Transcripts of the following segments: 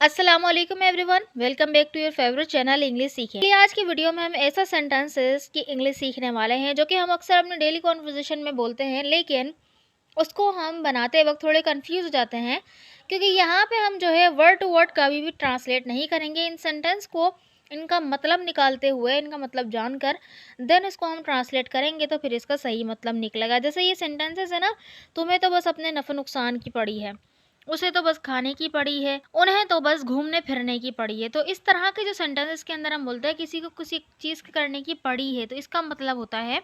अस्सलाम वालेकुम everyone, welcome back to your favourite channel English सीखें। आज की वीडियो में हम ऐसा सेंटेंसेस की इंग्लिश सीखने वाले हैं जो कि हम अक्सर अपने डेली कॉन्वर्सेशन में बोलते हैं, लेकिन उसको हम बनाते वक्त थोड़े कंफ्यूज हो जाते हैं, क्योंकि यहाँ पे हम जो है वर्ड टू वर्ड कभी भी ट्रांसलेट नहीं करेंगे इन सेंटेंस को। इनका मतलब निकालते हुए, इनका मतलब जानकर देन इसको हम ट्रांसलेट करेंगे तो फिर इसका सही मतलब निकलेगा। जैसे ये सेंटेंसेस है ना, तुम्हें तो बस अपने नफ़े नुकसान की पड़ी है, उसे तो बस खाने की पड़ी है, उन्हें तो बस घूमने फिरने की पड़ी है। तो इस तरह के जो सेंटेंसेस के अंदर हम बोलते हैं किसी को किसी चीज़ करने की पड़ी है, तो इसका मतलब होता है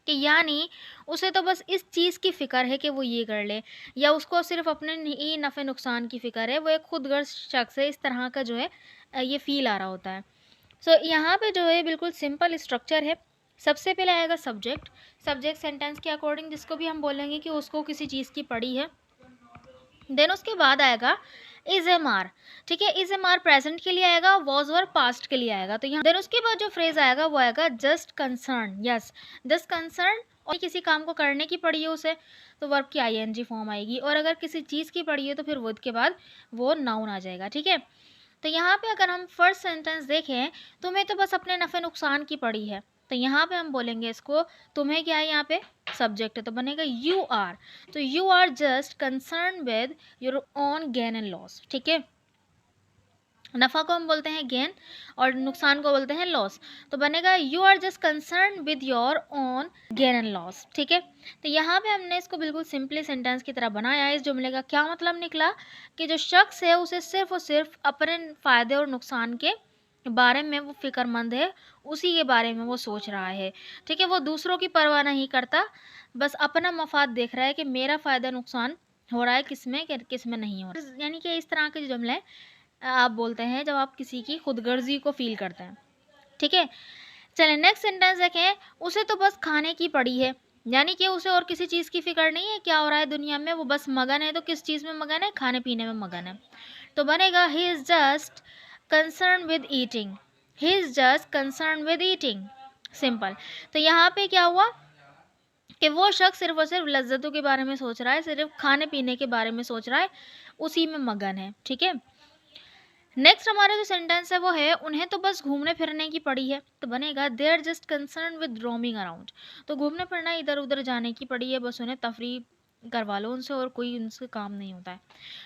कि यानी उसे तो बस इस चीज़ की फ़िक्र है कि वो ये कर ले, या उसको सिर्फ अपने ही नफ़े नुकसान की फ़िक्र है, वो एक खुदगर्ज शख्स है। इस तरह का जो है ये फ़ील आ रहा होता है। सो यहाँ पे जो है बिल्कुल सिंपल स्ट्रक्चर है। सबसे पहले आएगा सब्जेक्ट। सब्जेक्ट सेंटेंस के अकॉर्डिंग जिसको भी हम बोलेंगे कि उसको किसी चीज़ की पड़ी है। देन उसके बाद आएगा इज एम आर। ठीक है, इज एम आर प्रेजेंट के लिए आएगा, वॉज और पास्ट के लिए आएगा। तो यहाँ देन उसके बाद जो फ्रेज आएगा वो आएगा just concern. Yes, just concern, और किसी काम को करने की पड़ी है उसे, तो वर्ब की आईएनजी फॉर्म आएगी, और अगर किसी चीज़ की पड़ी है तो फिर वो के बाद वो नाउन आ जाएगा। ठीक है, तो यहाँ पे अगर हम फर्स्ट सेंटेंस देखें, तुम्हें तो बस अपने नफ़े नुकसान की पड़ी है, तो यहाँ पे हम बोलेंगे इसको, तुम्हें क्या है, यहाँ पे सब्जेक्ट है तो बनेगा यू आर। तो you are just concern with your own gain and loss. ठीक है, नफ़ा को हम बोलते हैं गेन और नुकसान को बोलते हैं लॉस, तो बनेगा you are just concern with your own gain and loss. ठीक है, तो यहाँ पे हमने इसको बिल्कुल सिंपली सेंटेंस की तरह बनाया। इस जुमले का क्या मतलब निकला कि जो शख्स है उसे सिर्फ और सिर्फ अपने फ़ायदे और नुकसान के बारे में वो फिक्रमंद है, उसी के बारे में वो सोच रहा है। ठीक है, वो दूसरों की परवाह नहीं करता, बस अपना मफाद देख रहा है कि मेरा फ़ायदा नुकसान हो रहा है किस में किस में नहीं हो रहा। यानी कि इस तरह के जो जुमले आप बोलते हैं जब आप किसी की खुदगर्जी को फील करते हैं। ठीक है, चलें नेक्स्ट सेंटेंस देखें। उसे तो बस खाने की पड़ी है, यानी कि उसे और किसी चीज़ की फिक्र नहीं है क्या हो रहा है दुनिया में, वो बस मगन है। तो किस चीज़ में मगन है, खाने पीने में मगन है, तो बनेगा he is just concern with eating. He is just concern with eating, simple. तो यहाँ पे क्या हुआ कि वो शख्स सिर्फ और सिर्फ लज्जतों के बारे में सोच रहा है, सिर्फ खाने पीने के बारे में सोच रहा है, उसी में मगन है। ठीक है, नेक्स्ट हमारा जो सेंटेंस है वो है उन्हें तो बस घूमने फिरने की पड़ी है, तो बनेगा they are just concern with roaming around. तो घूमने फिरना, इधर उधर जाने की पड़ी है, बस उन्हें तफरी करवा लो उनसे और कोई उनसे काम नहीं होता है।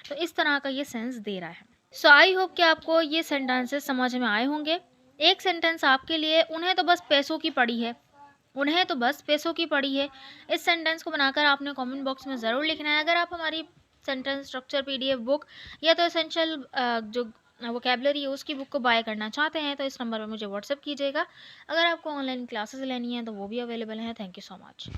तो इस तरह का ये सेंस दे रहा है। सो आई होप कि आपको ये सेंटेंसेस समझ में आए होंगे। एक सेंटेंस आपके लिए, उन्हें तो बस पैसों की पड़ी है। उन्हें तो बस पैसों की पड़ी है। इस सेंटेंस को बनाकर आपने कमेंट बॉक्स में ज़रूर लिखना है। अगर आप हमारी सेंटेंस स्ट्रक्चर पीडीएफ बुक या तो एसेंशियल जो वोकेबलरी है उसकी बुक को बाय करना चाहते हैं तो इस नंबर पर मुझे व्हाट्सअप कीजिएगा। अगर आपको ऑनलाइन क्लासेस लेनी है तो वो भी अवेलेबल हैं। Thank you so much.